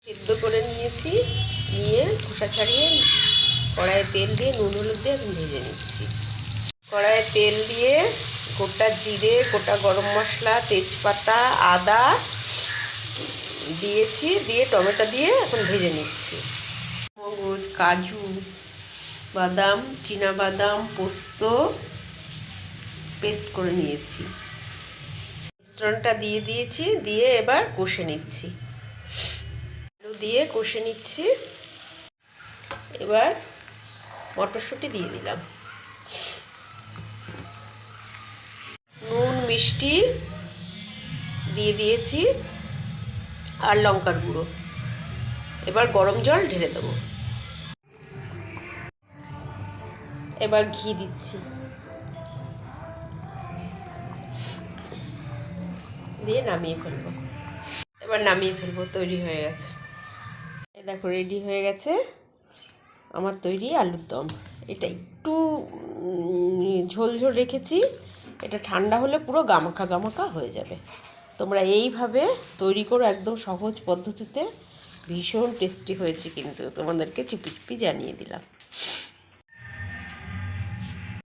সিদ্ধ করে নিয়েছি, নিয়ে খোসা ছাড়িয়ে কড়াইয়ে তেল দিয়ে নুন হলুদ দিয়ে ভেজে নিচ্ছি। কড়াইয়ে তেল দিয়ে গোটা জিরে, গোটা গরম মশলা, তেজপাতা, আদা দিয়েছি, দিয়ে টমেটো দিয়ে এখন ভেজে নিচ্ছি। মগজ, কাজু, বাদাম, চীনাবাদাম, পোস্ত পেস্ট করে নিয়েছি, মিশ্রণটা দিয়ে দিয়েছি, দিয়ে এবার কষে নিচ্ছি। আলু দিয়ে কষে নিচ্ছি। এবার মটরশুঁটি দিয়ে দিলাম, নুন মিষ্টি দিয়ে দিয়েছি আর লঙ্কার গুঁড়ো। এবার গরম জল ঢেলে দেবো। এবার ঘি দিচ্ছি, দিয়ে নামিয়ে ফেলবো। এবার নামিয়ে ফেলবো, তৈরি হয়ে গেছে। এই দেখো রেডি হয়ে গেছে আমার তৈরি আলুর দম। এটা একটু ঝোল ঝোল রেখেছি, এটা ঠান্ডা হলে পুরো গামাখা গামাখা হয়ে যাবে। তোমরা এইভাবে তৈরি করো, একদম সহজ পদ্ধতিতে, ভীষণ টেস্টি হয়েছে কিন্তু, তোমাদেরকে চুপি চুপি জানিয়ে দিলাম।